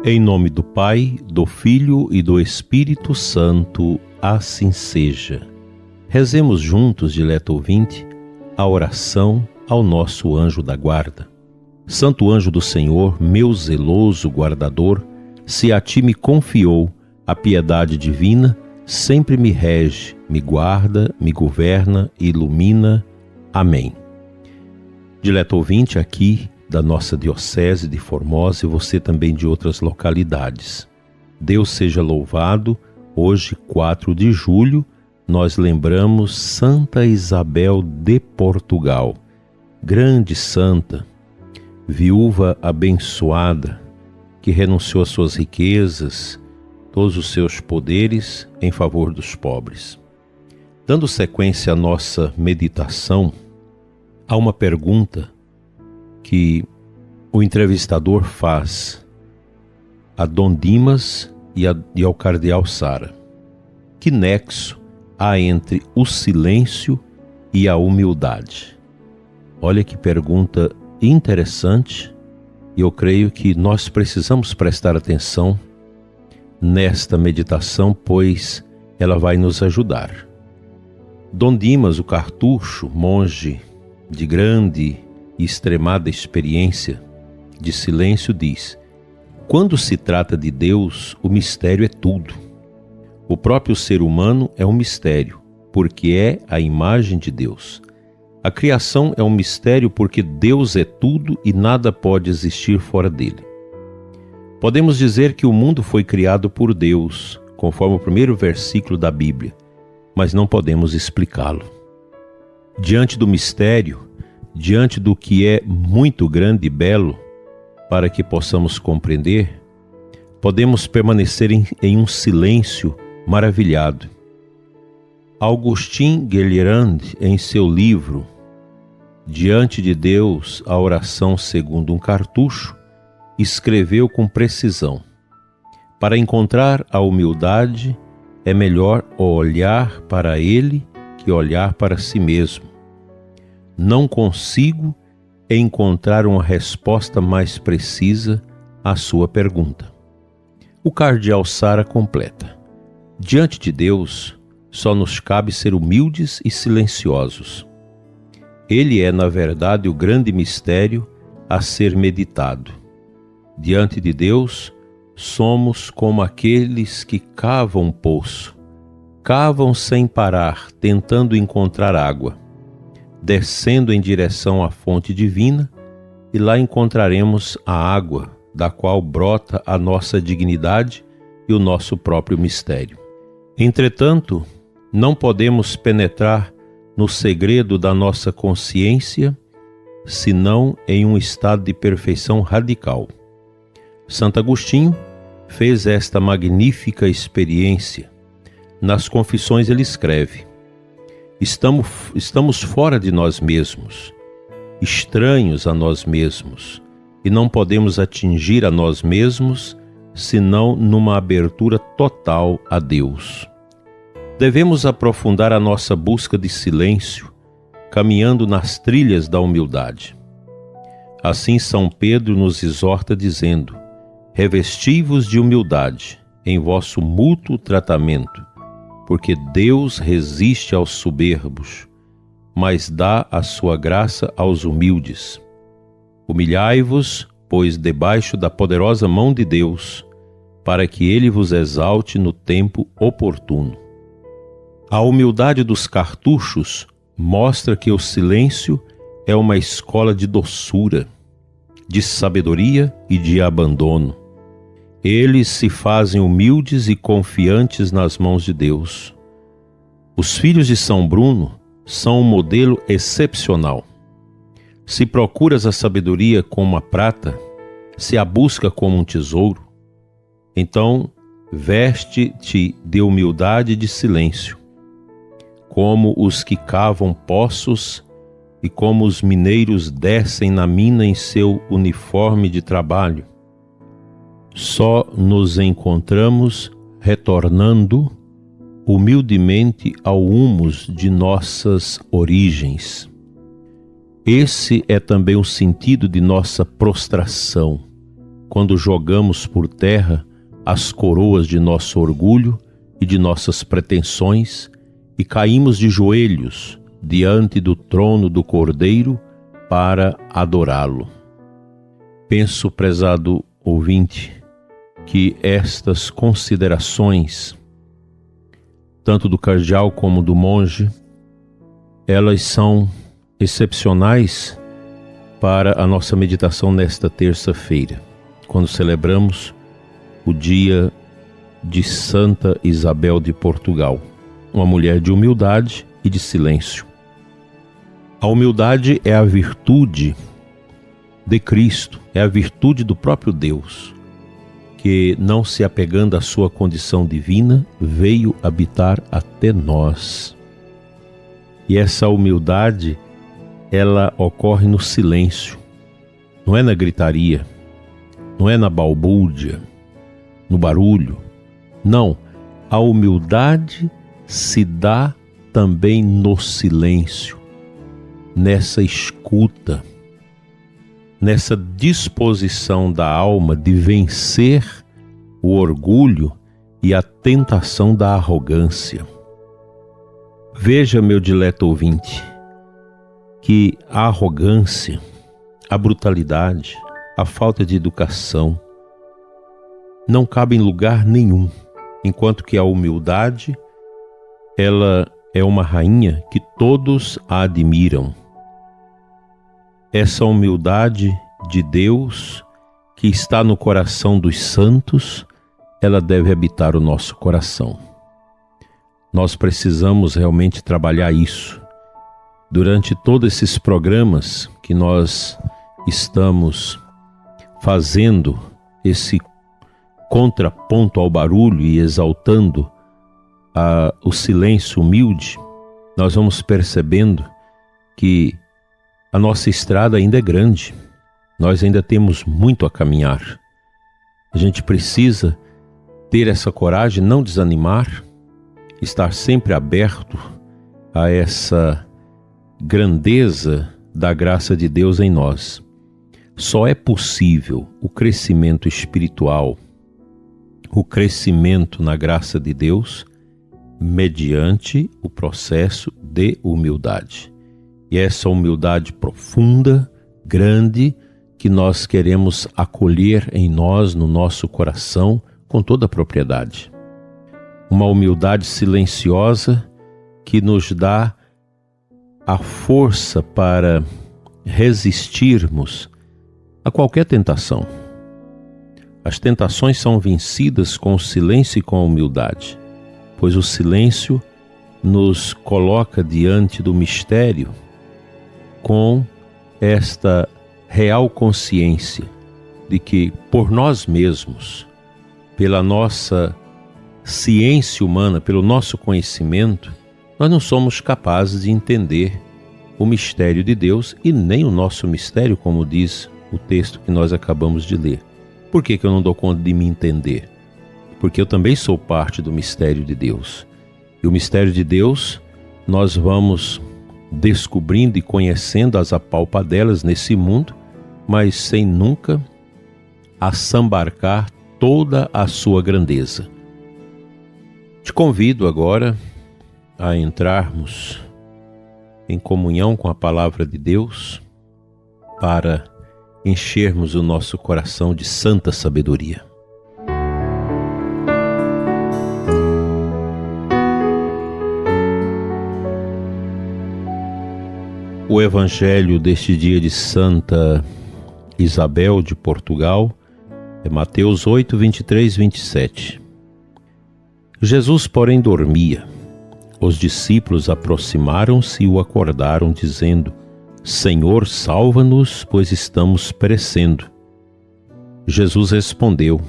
Em nome do Pai, do Filho e do Espírito Santo, assim seja. Rezemos juntos, dileto ouvinte, a oração ao nosso anjo da guarda. Santo anjo do Senhor, meu zeloso guardador, se a ti me confiou a piedade divina, sempre me rege, me guarda, me governa e ilumina. Amém. Dileto ouvinte, aqui da nossa diocese de Formosa e você também de outras localidades. Deus seja louvado. Hoje, 4 de julho, nós lembramos Santa Isabel de Portugal, grande santa, viúva abençoada, que renunciou às suas riquezas, todos os seus poderes em favor dos pobres. Dando sequência à nossa meditação, há uma pergunta que o entrevistador faz a Dom Dimas e ao cardeal Sara. Que nexo há entre o silêncio e a humildade? Olha que pergunta interessante, e eu creio que nós precisamos prestar atenção nesta meditação, pois ela vai nos ajudar. Dom Dimas, o cartucho, monge de grande e extremada experiência de silêncio, diz: quando se trata de Deus, o mistério é tudo. O próprio ser humano é um mistério, porque é a imagem de Deus. A criação é um mistério porque Deus é tudo e nada pode existir fora dele. Podemos dizer que o mundo foi criado por Deus, conforme o primeiro versículo da Bíblia, mas não podemos explicá-lo. Diante do mistério, diante do que é muito grande e belo para que possamos compreender, podemos permanecer em um silêncio maravilhado. Augustin Guilherand, em seu livro Diante de Deus, a oração segundo um cartucho, escreveu com precisão: para encontrar a humildade, é melhor olhar para Ele que olhar para si mesmo. Não consigo encontrar uma resposta mais precisa à sua pergunta. O cardeal Sara completa: diante de Deus, só nos cabe ser humildes e silenciosos. Ele é, na verdade, o grande mistério a ser meditado. Diante de Deus, somos como aqueles que cavam um poço. Cavam sem parar, tentando encontrar água. Descendo em direção à fonte divina, e lá encontraremos a água da qual brota a nossa dignidade e o nosso próprio mistério. Entretanto, não podemos penetrar no segredo da nossa consciência, senão em um estado de perfeição radical. Santo Agostinho fez esta magnífica experiência. Nas Confissões ele escreve: Estamos fora de nós mesmos, estranhos a nós mesmos, e não podemos atingir a nós mesmos senão numa abertura total a Deus. Devemos aprofundar a nossa busca de silêncio, caminhando nas trilhas da humildade. Assim São Pedro nos exorta dizendo: revesti-vos de humildade em vosso mútuo tratamento, porque Deus resiste aos soberbos, mas dá a sua graça aos humildes. Humilhai-vos, pois, debaixo da poderosa mão de Deus, para que Ele vos exalte no tempo oportuno. A humildade dos cartuchos mostra que o silêncio é uma escola de doçura, de sabedoria e de abandono. Eles se fazem humildes e confiantes nas mãos de Deus. Os filhos de São Bruno são um modelo excepcional. Se procuras a sabedoria como a prata, se a busca como um tesouro, então veste-te de humildade e de silêncio, como os que cavam poços e como os mineiros descem na mina em seu uniforme de trabalho. Só nos encontramos retornando humildemente ao humus de nossas origens. Esse é também o sentido de nossa prostração, quando jogamos por terra as coroas de nosso orgulho e de nossas pretensões e caímos de joelhos diante do trono do Cordeiro para adorá-lo. Penso, prezado ouvinte, que estas considerações, tanto do cardeal como do monge, elas são excepcionais para a nossa meditação nesta terça-feira, quando celebramos o dia de Santa Isabel de Portugal, uma mulher de humildade e de silêncio. A humildade é a virtude de Cristo, é a virtude do próprio Deus, que, não se apegando à sua condição divina, veio habitar até nós. E essa humildade, ela ocorre no silêncio, não é na gritaria, não é na balbúrdia, no barulho. Não, a humildade se dá também no silêncio, nessa escuta, nessa disposição da alma de vencer o orgulho e a tentação da arrogância. Veja, meu dileto ouvinte, que a arrogância, a brutalidade, a falta de educação não cabe em lugar nenhum, enquanto que a humildade, ela é uma rainha que todos a admiram. Essa humildade de Deus que está no coração dos santos, ela deve habitar o nosso coração. Nós precisamos realmente trabalhar isso. Durante todos esses programas que nós estamos fazendo, esse contraponto ao barulho e exaltando o silêncio humilde, nós vamos percebendo que a nossa estrada ainda é grande, nós ainda temos muito a caminhar. A gente precisa ter essa coragem, não desanimar, estar sempre aberto a essa grandeza da graça de Deus em nós. Só é possível o crescimento espiritual, o crescimento na graça de Deus, mediante o processo de humildade. E essa humildade profunda, grande, que nós queremos acolher em nós, no nosso coração, com toda a propriedade. Uma humildade silenciosa que nos dá a força para resistirmos a qualquer tentação. As tentações são vencidas com o silêncio e com a humildade, pois o silêncio nos coloca diante do mistério com esta real consciência de que, por nós mesmos, pela nossa ciência humana, pelo nosso conhecimento, nós não somos capazes de entender o mistério de Deus e nem o nosso mistério, como diz o texto que nós acabamos de ler. Por que eu não dou conta de me entender? Porque eu também sou parte do mistério de Deus. E o mistério de Deus nós vamos descobrindo e conhecendo as apalpadelas nesse mundo, mas sem nunca assambarcar toda a sua grandeza. Te convido agora a entrarmos em comunhão com a palavra de Deus para enchermos o nosso coração de santa sabedoria. O evangelho deste dia de Santa Isabel de Portugal é Mateus 8, 23, 27. Jesus, porém, dormia. Os discípulos aproximaram-se e o acordaram, dizendo: Senhor, salva-nos, pois estamos perecendo. Jesus respondeu: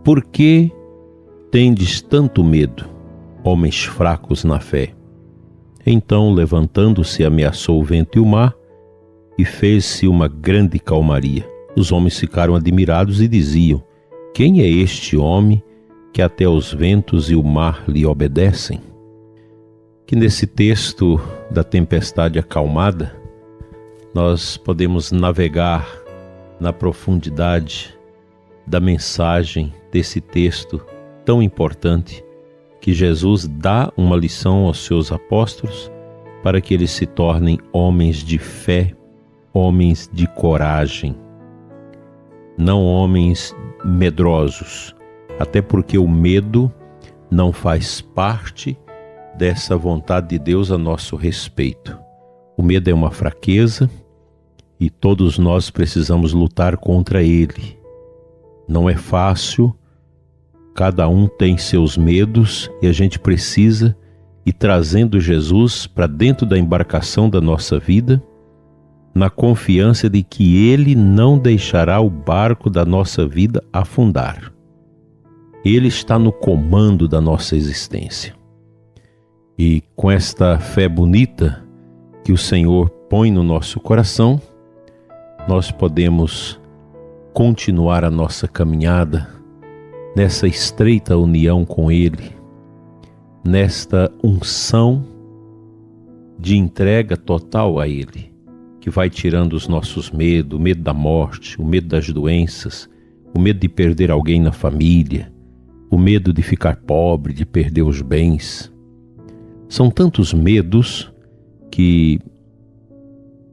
Por que tendes tanto medo, homens fracos na fé? Então, levantando-se, ameaçou o vento e o mar, e fez-se uma grande calmaria. Os homens ficaram admirados e diziam: Quem é este homem que até os ventos e o mar lhe obedecem? Que nesse texto da tempestade acalmada, nós podemos navegar na profundidade da mensagem desse texto tão importante, que Jesus dá uma lição aos seus apóstolos para que eles se tornem homens de fé, homens de coragem, não homens medrosos, até porque o medo não faz parte dessa vontade de Deus a nosso respeito. O medo é uma fraqueza e todos nós precisamos lutar contra ele. Não é fácil, cada um tem seus medos e a gente precisa ir trazendo Jesus para dentro da embarcação da nossa vida, na confiança de que Ele não deixará o barco da nossa vida afundar. Ele está no comando da nossa existência. E com esta fé bonita que o Senhor põe no nosso coração, nós podemos continuar a nossa caminhada nessa estreita união com Ele, nesta unção de entrega total a Ele, que vai tirando os nossos medos, o medo da morte, o medo das doenças, o medo de perder alguém na família, o medo de ficar pobre, de perder os bens. São tantos medos que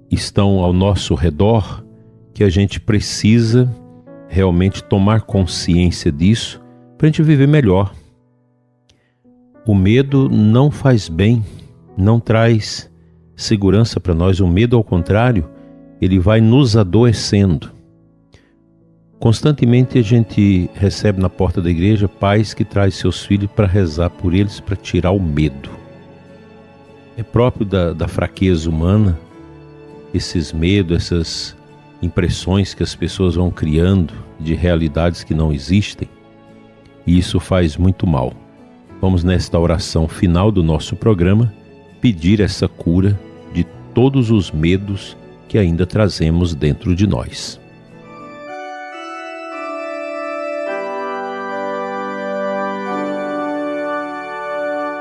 estão ao nosso redor que a gente precisa realmente tomar consciência disso para a gente viver melhor. O medo não faz bem, não traz segurança para nós. O medo, ao contrário, ele vai nos adoecendo. Constantemente a gente recebe na porta da igreja pais que trazem seus filhos para rezar por eles, para tirar o medo. É próprio da fraqueza humana, esses medos, essas impressões que as pessoas vão criando de realidades que não existem, e isso faz muito mal. Vamos, nesta oração final do nosso programa, pedir essa cura de todos os medos que ainda trazemos dentro de nós.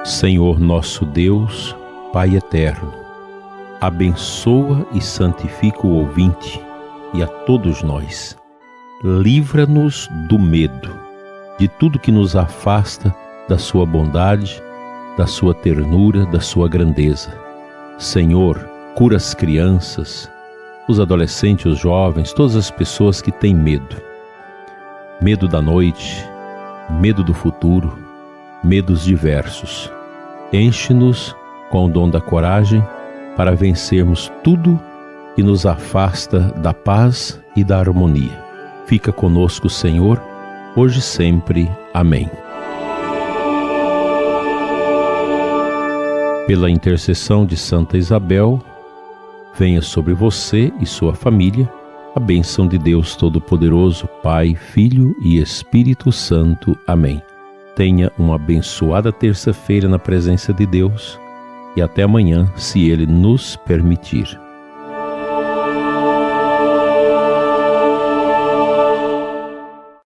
Senhor nosso Deus, Pai eterno, abençoa e santifica o ouvinte e a todos nós. Livra-nos do medo, de tudo que nos afasta da sua bondade, da sua ternura, da sua grandeza. Senhor, cura as crianças, os adolescentes, os jovens, todas as pessoas que têm medo. Medo da noite, medo do futuro, medos diversos. Enche-nos com o dom da coragem para vencermos tudo que nos afasta da paz e da harmonia. Fica conosco, Senhor, hoje e sempre. Amém. Pela intercessão de Santa Isabel, venha sobre você e sua família a bênção de Deus Todo-Poderoso, Pai, Filho e Espírito Santo. Amém. Tenha uma abençoada terça-feira na presença de Deus e até amanhã, se Ele nos permitir.